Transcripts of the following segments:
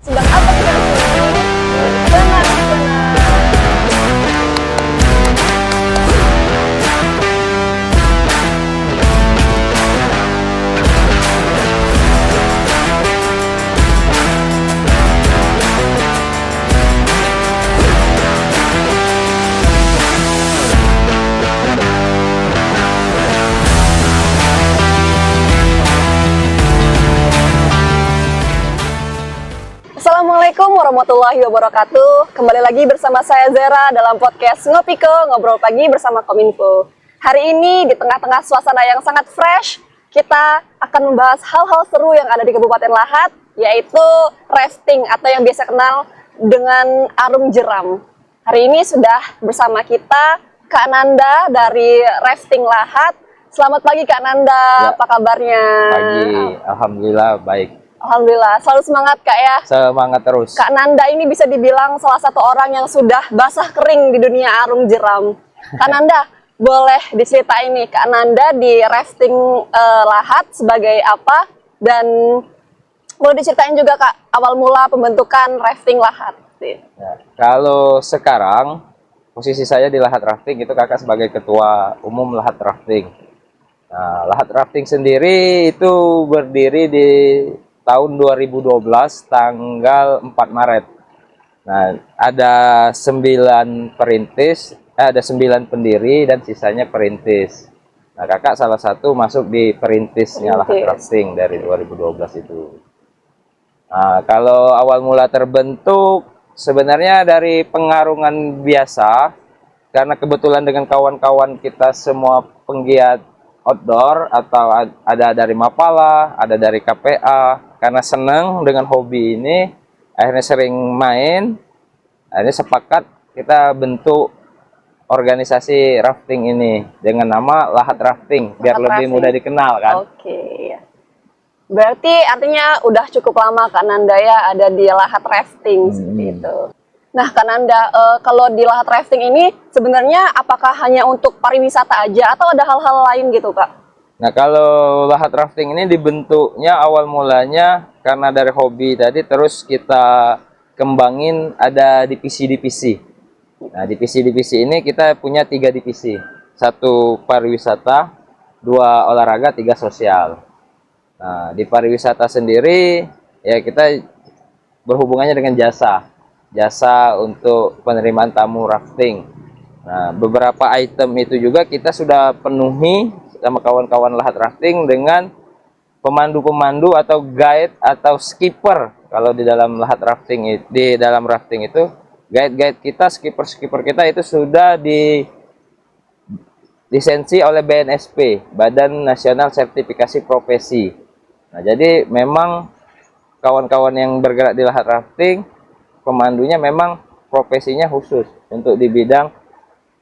Sedang apa kita di sini? Benar. Assalamualaikum warahmatullahi wabarakatuh. Kembali lagi bersama saya Zera dalam podcast Ngopiko, ngobrol pagi bersama Kominfo. Hari ini di tengah-tengah suasana yang sangat fresh, kita akan membahas hal-hal seru yang ada di Kabupaten Lahat, yaitu rafting atau yang biasa kenal dengan arung jeram. Hari ini sudah bersama kita Kak Nanda dari Rafting Lahat. Selamat pagi Kak Nanda, Ya. apa kabarnya? Pagi, alhamdulillah baik. Alhamdulillah, selalu semangat Kak ya. Semangat terus. Kak Nanda ini bisa dibilang salah satu orang yang sudah basah kering di dunia arung jeram. Kak Nanda, boleh diceritain nih Kak Nanda di Rafting Lahat sebagai apa? Dan boleh diceritain juga Kak, awal mula pembentukan Rafting Lahat. Ya, kalau sekarang posisi saya di Lahat Rafting itu kakak sebagai ketua umum Lahat Rafting. Nah, Lahat Rafting sendiri itu berdiri di tahun 2012 tanggal 4 Maret. Nah, ada 9 perintis, ada 9 pendiri dan sisanya perintis. Nah, kakak salah satu masuk di perintisnya Lahat Rafting dari 2012 itu. Nah, kalau awal mula terbentuk sebenarnya dari pengarungan biasa, karena kebetulan dengan kawan-kawan kita semua penggiat outdoor atau ada dari Mapala, ada dari KPA, karena senang dengan hobi ini, akhirnya sering main, akhirnya sepakat kita bentuk organisasi rafting ini dengan nama Lahat Rafting, biar Lahat lebih Rafting. mudah dikenal kan. Oke. Berarti artinya udah cukup lama Kak Nanda ya ada di Lahat Rafting seperti itu. Nah Kak Nanda, kalau di Lahat Rafting ini sebenarnya apakah hanya untuk pariwisata aja atau ada hal-hal lain gitu Kak? Nah, kalau Lahat Rafting ini dibentuknya awal mulanya karena dari hobi tadi, terus kita kembangin ada divisi-divisi. Nah, divisi-divisi ini kita punya 3 divisi. 1 pariwisata, 2 olahraga, 3 sosial. Nah, di pariwisata sendiri ya kita berhubungannya dengan jasa. Jasa untuk penerimaan tamu rafting. Nah, beberapa item itu juga kita sudah penuhi sama kawan-kawan Lahat Rafting dengan pemandu-pemandu atau guide atau skipper. Kalau di dalam Lahat Rafting, di dalam rafting itu guide-guide kita, skipper-skipper kita itu sudah di lisensi oleh BNSP, Badan Nasional Sertifikasi Profesi. Nah, jadi memang kawan-kawan yang bergerak di Lahat Rafting, pemandunya memang profesinya khusus untuk di bidang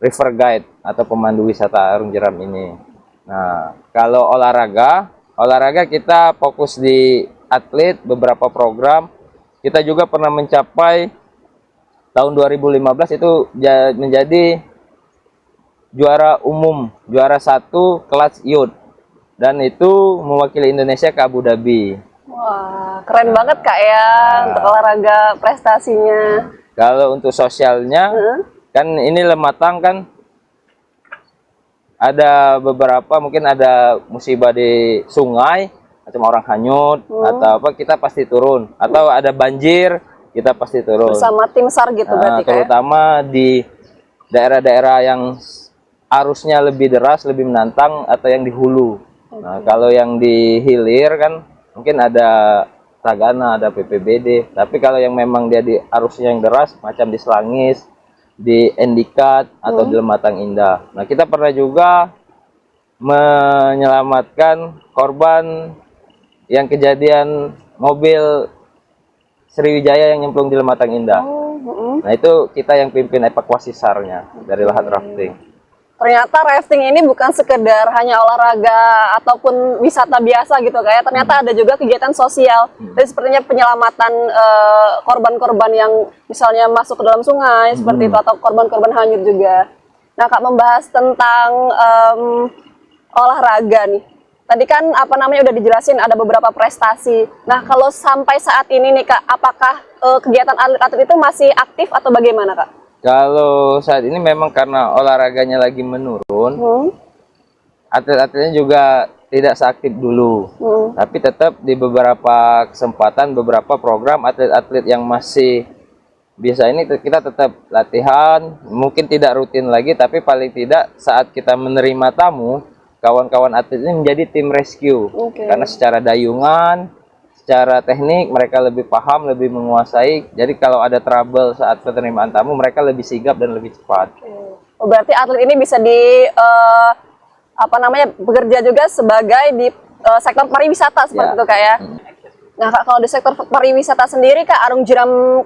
river guide atau pemandu wisata arung jeram ini. Nah, kalau olahraga kita fokus di atlet, beberapa program. Kita juga pernah mencapai tahun 2015 itu menjadi juara umum, juara 1 kelas youth. Dan itu mewakili Indonesia ke Abu Dhabi. Wah, keren banget Kak ya untuk olahraga prestasinya. Kalau untuk sosialnya, kan ini Lematang kan ada beberapa, mungkin ada musibah di sungai, macam orang hanyut, atau apa, kita pasti turun. Atau ada banjir, kita pasti turun. Bersama tim SAR gitu berarti Kak ya? Terutama di daerah-daerah yang arusnya lebih deras, lebih menantang, atau yang di hulu. Nah, kalau yang di hilir kan mungkin ada Tagana, ada PPBD. Tapi kalau yang memang dia di arusnya yang deras, macam di Selangis, di Endikat, atau di Lematang Indah. Nah, kita pernah juga menyelamatkan korban yang kejadian mobil Sriwijaya yang nyemplung di Lematang Indah. Nah, itu kita yang pimpin evakuasi SAR-nya dari Lahat Rafting. Ternyata rafting ini bukan sekedar hanya olahraga ataupun wisata biasa gitu kayak. Ternyata ada juga kegiatan sosial. Jadi sepertinya penyelamatan korban-korban yang misalnya masuk ke dalam sungai seperti itu atau korban-korban hanyut juga. Nah Kak, membahas tentang olahraga nih. tadi kan apa namanya udah dijelasin ada beberapa prestasi. Nah, kalau sampai saat ini nih Kak, apakah kegiatan atlet-atlet itu masih aktif atau bagaimana Kak? Kalau saat ini memang karena olahraganya lagi menurun, atlet-atletnya juga tidak seaktif dulu. Tapi tetap di beberapa kesempatan, beberapa program atlet-atlet yang masih biasa ini kita tetap latihan, mungkin tidak rutin lagi, tapi paling tidak saat kita menerima tamu, kawan-kawan atlet ini menjadi tim rescue. Karena secara dayungan, secara teknik mereka lebih paham, lebih menguasai. Jadi kalau ada trouble saat penerimaan tamu, mereka lebih sigap dan lebih cepat. Oh, berarti atlet ini bisa apa namanya bekerja juga sebagai di sektor pariwisata seperti itu Kak ya. Nah Kak, kalau di sektor pariwisata sendiri Kak, Arung Jeram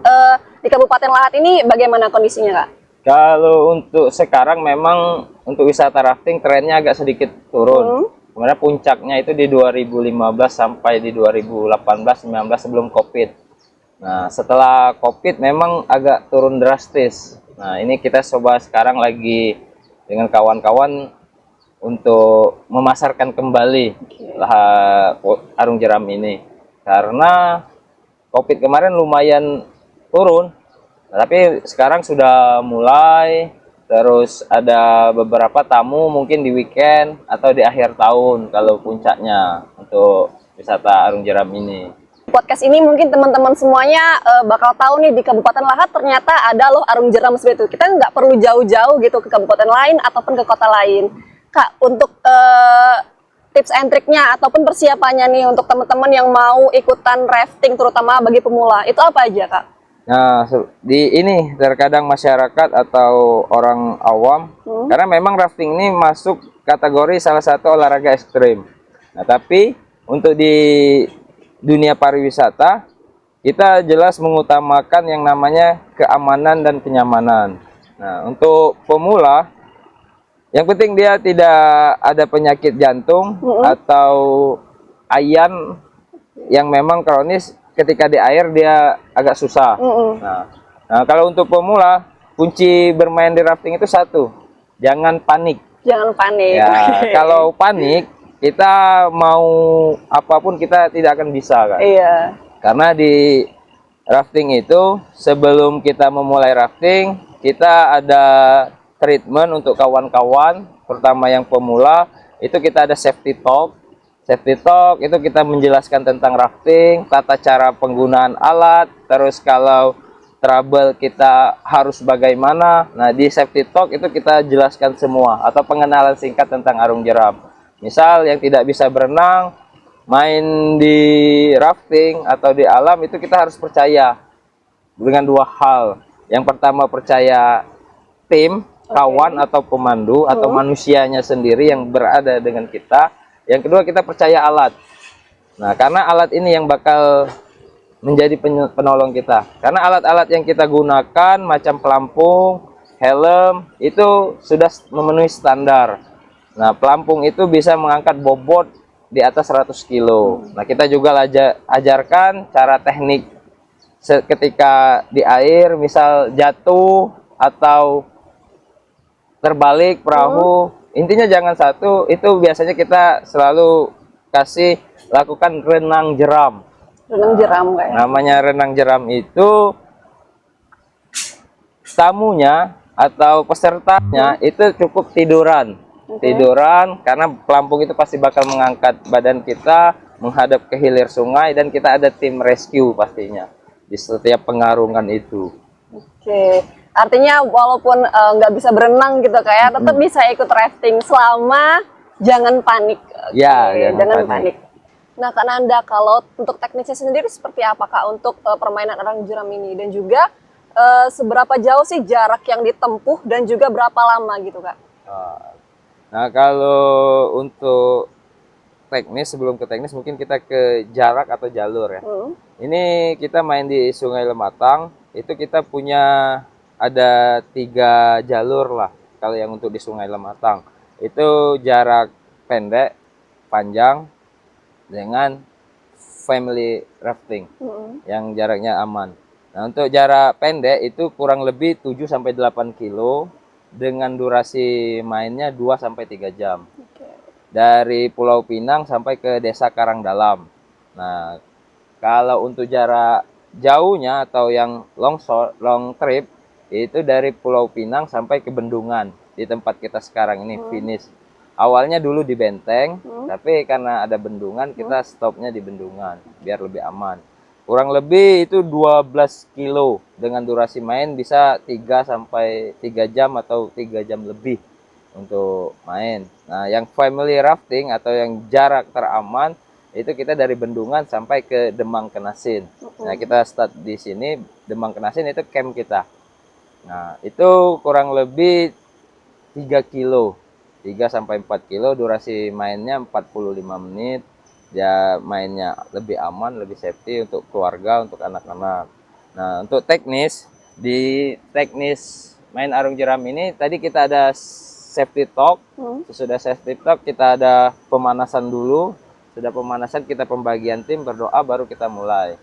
di Kabupaten Lahat ini bagaimana kondisinya Kak? Kalau untuk sekarang memang untuk wisata rafting trennya agak sedikit turun. Kemudian puncaknya itu di 2015 sampai di 2018-19 sebelum COVID. Nah, setelah COVID memang agak turun drastis. Nah, ini kita coba sekarang lagi dengan kawan-kawan untuk memasarkan kembali Arung Jeram ini. Karena COVID kemarin lumayan turun. Tapi sekarang sudah mulai, terus ada beberapa tamu mungkin di weekend atau di akhir tahun kalau puncaknya untuk wisata Arung Jeram ini. Podcast ini mungkin teman-teman semuanya bakal tahu nih di Kabupaten Lahat ternyata ada loh Arung Jeram seperti itu. Kita nggak perlu jauh-jauh gitu ke kabupaten lain ataupun ke kota lain. Kak, untuk tips and triknya ataupun persiapannya nih untuk teman-teman yang mau ikutan rafting terutama bagi pemula, itu apa aja Kak? Nah, di ini terkadang masyarakat atau orang awam, karena memang rafting ini masuk kategori salah satu olahraga ekstrim. Nah, tapi untuk di dunia pariwisata, kita jelas mengutamakan yang namanya keamanan dan kenyamanan. Nah, untuk pemula, yang penting dia tidak ada penyakit jantung atau ayan yang memang kronis. Ketika di air dia agak susah. Nah, kalau untuk pemula, kunci bermain di rafting itu satu, jangan panik. Jangan panik. Ya, kalau panik, kita mau apapun kita tidak akan bisa kan. Iya. Karena di rafting itu sebelum kita memulai rafting, kita ada treatment untuk kawan-kawan, terutama yang pemula, itu kita ada safety talk. Safety talk itu kita menjelaskan tentang rafting, tata cara penggunaan alat, terus kalau trouble kita harus bagaimana. Nah, di safety talk itu kita jelaskan semua atau pengenalan singkat tentang Arung Jeram. Misal yang tidak bisa berenang, main di rafting atau di alam itu kita harus percaya dengan dua hal. Yang pertama percaya tim, kawan atau pemandu atau manusianya sendiri yang berada dengan kita. Yang kedua kita percaya alat. Nah, karena alat ini yang bakal menjadi penolong kita. Karena alat-alat yang kita gunakan macam pelampung, helm itu sudah memenuhi standar. Nah, pelampung itu bisa mengangkat bobot di atas 100 kilo. Nah, kita juga ajarkan cara teknik ketika di air, misal jatuh atau terbalik perahu. Intinya jangan satu, itu biasanya kita selalu kasih lakukan renang jeram. Renang jeram kayak. Namanya renang jeram itu tamunya atau pesertanya itu cukup tiduran. Tiduran karena pelampung itu pasti bakal mengangkat badan kita menghadap ke hilir sungai dan kita ada tim rescue pastinya di setiap pengarungan itu. Oke. Artinya walaupun nggak bisa berenang gitu kayak tetap bisa ikut rafting selama jangan panik. Ya, jangan panik. Nah, Kak Nanda, kalau untuk teknisnya sendiri seperti apa Kak untuk permainan Arung Jeram ini dan juga seberapa jauh sih jarak yang ditempuh dan juga berapa lama gitu Kak? Nah, kalau untuk teknis, sebelum ke teknis mungkin kita ke jarak atau jalur ya. Ini kita main di Sungai Lematang, itu kita punya ada 3 jalur lah kalau yang untuk di Sungai Lematang. Itu jarak pendek, panjang, dengan family rafting yang jaraknya aman. Nah, untuk jarak pendek itu kurang lebih 7-8 kilo dengan durasi mainnya 2-3 jam. dari Pulau Pinang sampai ke Desa Karangdalam. Nah, kalau untuk jarak jauhnya atau yang long trip itu dari Pulau Pinang sampai ke Bendungan di tempat kita sekarang ini finish. Awalnya dulu di Benteng, tapi karena ada bendungan kita stopnya di Bendungan biar lebih aman. Kurang lebih itu 12 kilo dengan durasi main bisa 3 sampai 3 jam atau 3 jam lebih untuk main. Nah, yang family rafting atau yang jarak teraman itu kita dari Bendungan sampai ke Demang Kenasin. Nah, kita start di sini Demang Kenasin itu camp kita. Nah, itu kurang lebih 3 kilo. 3 sampai 4 kilo durasi mainnya 45 menit. Ya mainnya lebih aman, lebih safety untuk keluarga, untuk anak-anak. Nah, untuk teknis di teknis main arung jeram ini tadi kita ada safety talk. Sesudah safety talk kita ada pemanasan dulu. Sudah pemanasan kita pembagian tim, berdoa baru kita mulai.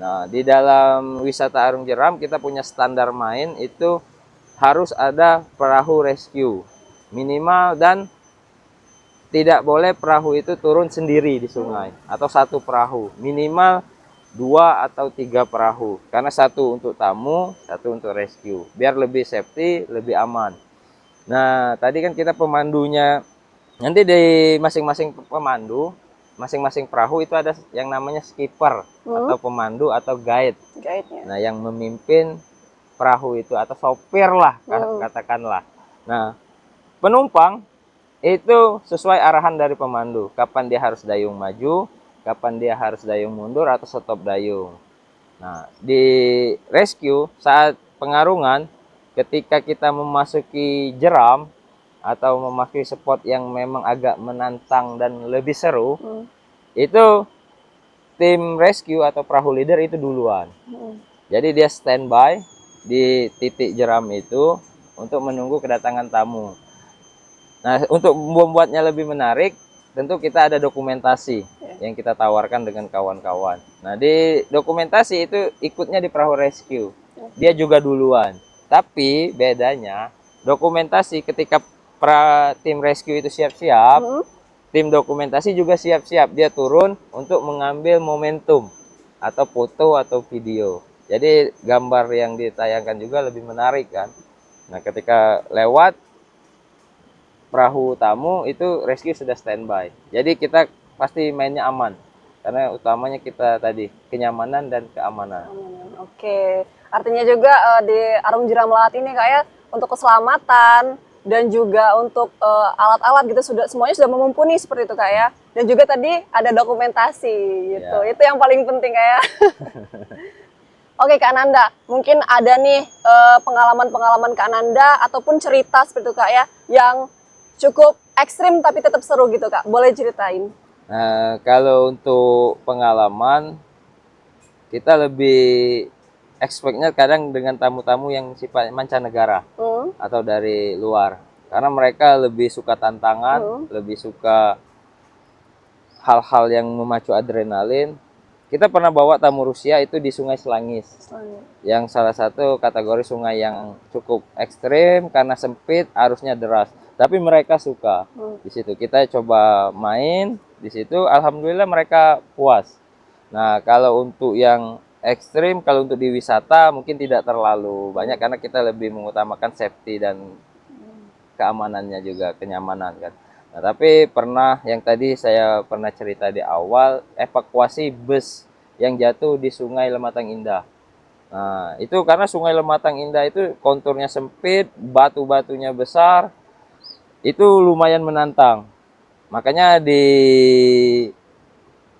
Nah, di dalam wisata arung jeram kita punya standar main itu harus ada perahu rescue minimal dan tidak boleh perahu itu turun sendiri di sungai atau satu perahu, minimal 2 atau 3 perahu, karena satu untuk tamu, satu untuk rescue biar lebih safety, lebih aman. Nah, tadi kan kita pemandunya, nanti di masing-masing pemandu, masing-masing perahu itu ada yang namanya skipper atau pemandu atau guide. Nah, yang memimpin perahu itu atau sopir lah katakanlah. Nah, penumpang itu sesuai arahan dari pemandu. Kapan dia harus dayung maju, kapan dia harus dayung mundur atau stop dayung. Nah, di rescue saat pengarungan ketika kita memasuki jeram atau memasuki spot yang memang agak menantang dan lebih seru, itu tim rescue atau perahu leader itu duluan. Jadi dia standby di titik jeram itu untuk menunggu kedatangan tamu. Nah, untuk membuatnya lebih menarik, tentu kita ada dokumentasi yang kita tawarkan dengan kawan-kawan. Nah, di dokumentasi itu ikutnya di perahu rescue. Dia juga duluan. Tapi bedanya, dokumentasi ketika tim rescue itu siap-siap, tim dokumentasi juga siap-siap. Dia turun untuk mengambil momentum atau foto atau video. Jadi gambar yang ditayangkan juga lebih menarik kan. Nah, ketika lewat perahu tamu itu rescue sudah standby. Jadi kita pasti mainnya aman. Karena utamanya kita tadi kenyamanan dan keamanan. Oke, artinya juga di arung jeram laut ini kayak untuk keselamatan dan juga untuk alat-alat gitu sudah semuanya sudah mumpuni seperti itu Kak ya. Dan juga tadi ada dokumentasi gitu. Ya. Itu yang paling penting kayak. Oke Kak Ananda, mungkin ada nih pengalaman-pengalaman Kak Ananda ataupun cerita seperti itu Kak ya yang cukup ekstrim tapi tetap seru gitu Kak. Boleh ceritain? Nah, kalau untuk pengalaman kita lebih expect-nya kadang dengan tamu-tamu yang sifat mancanegara atau dari luar. Karena mereka lebih suka tantangan, lebih suka hal-hal yang memacu adrenalin. Kita pernah bawa tamu Rusia itu di Sungai Selangis. Yang salah satu kategori sungai yang cukup ekstrim karena sempit, arusnya deras. Tapi mereka suka. Di situ kita coba main di situ, alhamdulillah mereka puas. Nah, kalau untuk yang ekstrim, kalau untuk di wisata mungkin tidak terlalu banyak karena kita lebih mengutamakan safety dan keamanannya juga, kenyamanan kan. Nah, tapi pernah yang tadi saya pernah cerita di awal, evakuasi bus yang jatuh di Sungai Lematang Indah. Nah, itu karena Sungai Lematang Indah itu konturnya sempit, batu-batunya besar, itu lumayan menantang. Makanya di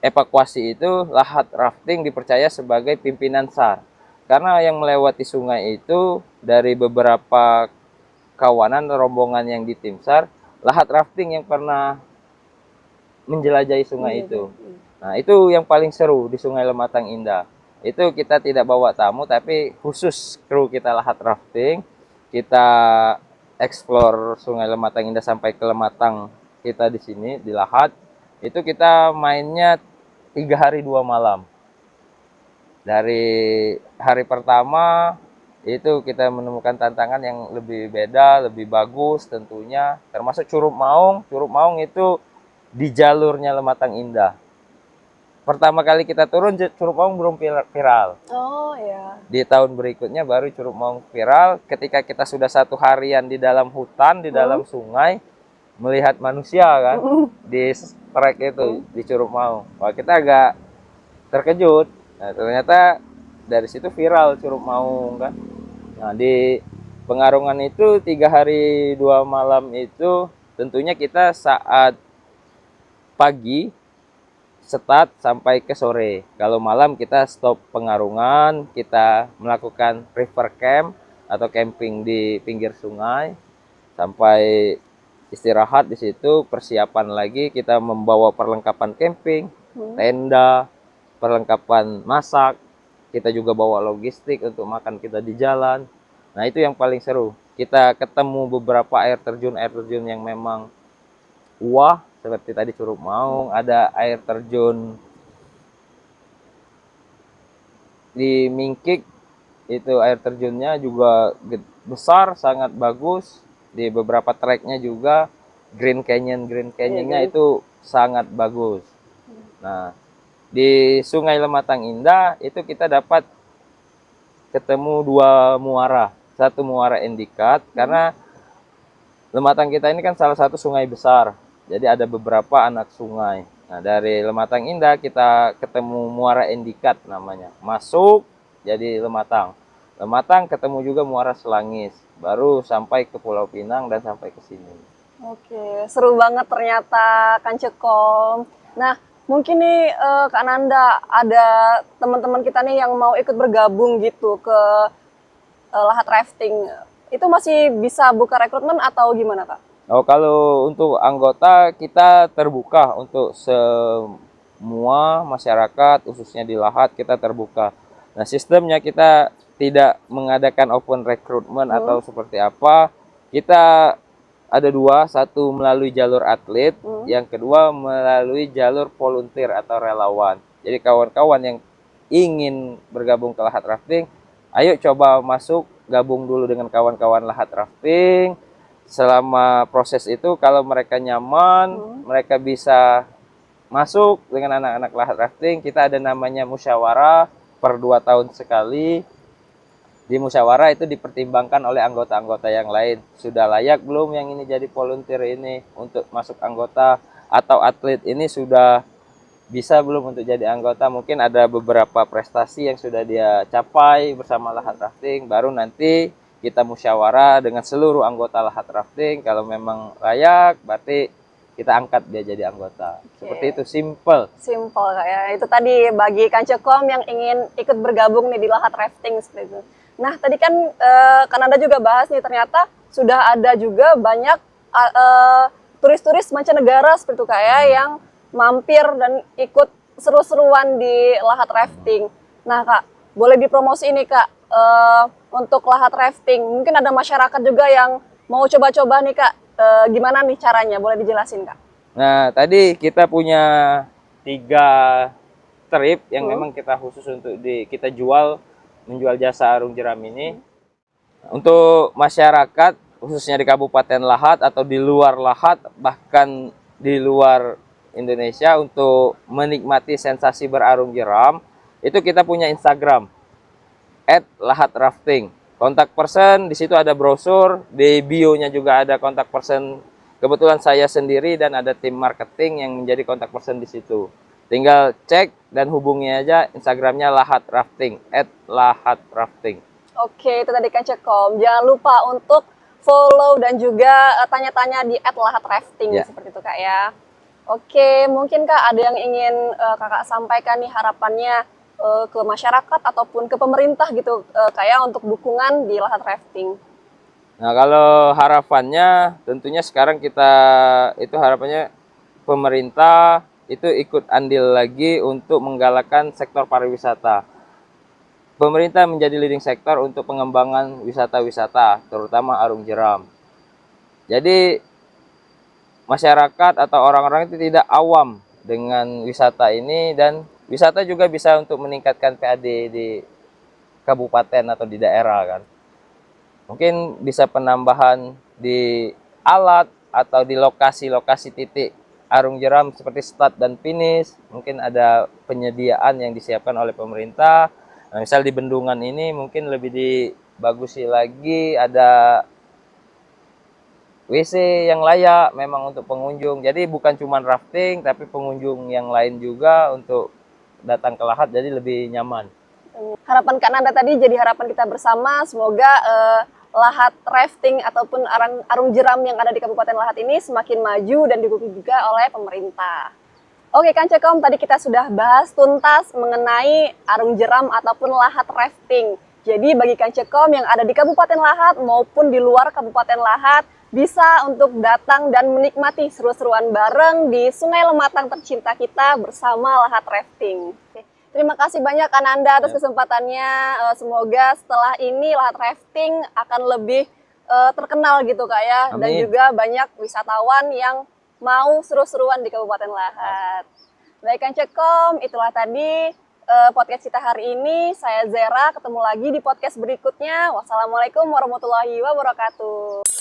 evakuasi itu lahat rafting dipercaya sebagai pimpinan SAR. Karena yang melewati sungai itu dari beberapa kawanan rombongan yang di tim SAR, lahat rafting yang pernah menjelajahi sungai itu. Nah, itu yang paling seru di Sungai Lematang Indah. Itu kita tidak bawa tamu, tapi khusus kru kita lahat rafting. Kita explore Sungai Lematang Indah sampai ke Lematang kita di sini, di Lahat. Itu kita mainnya 3 hari 2 malam. Dari hari pertama itu kita menemukan tantangan yang lebih beda, lebih bagus tentunya. Termasuk Curug Maung. Curug Maung itu di jalurnya Lematang Indah. Pertama kali kita turun Curug Maung belum viral. Oh ya. Di tahun berikutnya baru Curug Maung viral ketika kita sudah 1 harian di dalam hutan, di dalam sungai, melihat manusia kan di trek itu di Curug Maung. Wah, kita agak terkejut. Nah, ternyata dari situ viral Curug Maung kan. Nah, di Pengarungan itu 3 hari 2 malam itu tentunya kita saat pagi start sampai ke sore. Kalau malam kita stop Pengarungan, kita melakukan river camp atau camping di pinggir sungai sampai istirahat di situ, persiapan lagi kita membawa perlengkapan camping, tenda, perlengkapan masak, kita juga bawa logistik untuk makan kita di jalan. Nah, itu yang paling seru. Kita ketemu beberapa air terjun yang memang wah, seperti tadi Curug Maung, ada air terjun di Mingkik, itu air terjunnya juga besar, sangat bagus. Di beberapa treknya juga Green Canyonnya itu sangat bagus. Nah, di Sungai Lematang Indah itu kita dapat ketemu 2 muara. Satu muara Endikat, karena Lematang kita ini kan salah satu sungai besar. Jadi ada beberapa anak sungai. Nah, dari Lematang Indah kita ketemu Muara Endikat namanya. Masuk jadi Lematang. Lematang ketemu juga Muara Selangis. Baru sampai ke Pulau Pinang dan sampai ke sini. Oke, seru banget ternyata Kang Cekom. Nah, mungkin nih Kak Nanda ada teman-teman kita nih yang mau ikut bergabung gitu ke lahat rafting. Itu masih bisa buka rekrutmen atau gimana, Kak? Oh, kalau untuk anggota kita terbuka untuk semua masyarakat, khususnya di Lahat kita terbuka. Nah, sistemnya kita tidak mengadakan open recruitment atau seperti apa. Kita ada 2, satu melalui jalur atlet, yang kedua melalui jalur volunteer atau relawan. Jadi kawan-kawan yang ingin bergabung ke Lahat Rafting, ayo coba masuk, gabung dulu dengan kawan-kawan Lahat Rafting. Selama proses itu kalau mereka nyaman, mereka bisa masuk dengan anak-anak Lahat Rafting. Kita ada namanya musyawarah per 2 tahun sekali. Di musyawarah itu dipertimbangkan oleh anggota-anggota yang lain. Sudah layak belum yang ini jadi volunteer ini untuk masuk anggota, atau atlet ini sudah bisa belum untuk jadi anggota. Mungkin ada beberapa prestasi yang sudah dia capai bersama Lahat Rafting, baru nanti kita musyawarah dengan seluruh anggota Lahat Rafting. Kalau memang layak, berarti kita angkat dia jadi anggota. Seperti itu, simple. Simple Kak ya. Itu tadi bagi Kang Cekom yang ingin ikut bergabung nih di lahat rafting seperti itu. Nah, tadi kan Kak Nanda juga bahas nih, ternyata sudah ada juga banyak turis-turis mancanegara seperti itu Kak ya, yang mampir dan ikut seru-seruan di lahat rafting. Nah Kak, boleh dipromosi ini Kak, untuk lahat rafting. Mungkin ada masyarakat juga yang mau coba-coba nih Kak, gimana nih caranya? Boleh dijelasin Kak? Nah, tadi kita punya 3 trip yang memang kita khusus untuk kita menjual jasa arung jeram ini. Untuk masyarakat, khususnya di Kabupaten Lahat atau di luar Lahat, bahkan di luar Indonesia, untuk menikmati sensasi berarung jeram, itu kita punya Instagram @lahatrafting. Kontak person di situ ada brosur, di bio-nya juga ada kontak person. Kebetulan saya sendiri dan ada tim marketing yang menjadi kontak person di situ. Tinggal cek dan hubungi aja Instagramnya Lahat Rafting @lahatrafting. Oke, itu tadi Kang Cekom. Jangan lupa untuk follow dan juga tanya-tanya di @lahatrafting seperti itu Kak ya. Oke, mungkin Kak ada yang ingin Kakak sampaikan nih harapannya ke masyarakat ataupun ke pemerintah gitu Kak ya, untuk dukungan di lahat rafting. Nah, kalau harapannya tentunya sekarang itu harapannya pemerintah itu ikut andil lagi untuk menggalakkan sektor pariwisata. Pemerintah menjadi leading sektor untuk pengembangan wisata-wisata, terutama arung jeram. Jadi masyarakat atau orang-orang itu tidak awam dengan wisata ini, dan wisata juga bisa untuk meningkatkan PAD di kabupaten atau di daerah kan. Mungkin bisa penambahan di alat atau di lokasi-lokasi titik arung jeram seperti start dan finish, mungkin ada penyediaan yang disiapkan oleh pemerintah. Nah, misal di bendungan ini mungkin lebih dibagusi lagi, ada WC yang layak memang untuk pengunjung. Jadi bukan cuma rafting, tapi pengunjung yang lain juga untuk datang ke Lahat jadi lebih nyaman. Harapan Kak Nanda tadi jadi harapan kita bersama, semoga Lahat rafting ataupun arung jeram yang ada di Kabupaten Lahat ini semakin maju dan didukung juga oleh pemerintah. Oke Kang Cekom, tadi kita sudah bahas tuntas mengenai arung jeram ataupun Lahat rafting. Jadi bagi Kang Cekom yang ada di Kabupaten Lahat maupun di luar Kabupaten Lahat, bisa untuk datang dan menikmati seru-seruan bareng di Sungai Lematang tercinta kita bersama Lahat rafting. Oke. Terima kasih banyak Kak Nanda atas kesempatannya. Semoga setelah ini Lahat rafting akan lebih terkenal gitu Kak ya. Dan Amin. juga banyak wisatawan yang mau seru-seruan di Kabupaten Lahat. Baik Kang Cekom, itulah tadi podcast kita hari ini. Saya Zera, ketemu lagi di podcast berikutnya. Wassalamualaikum warahmatullahi wabarakatuh.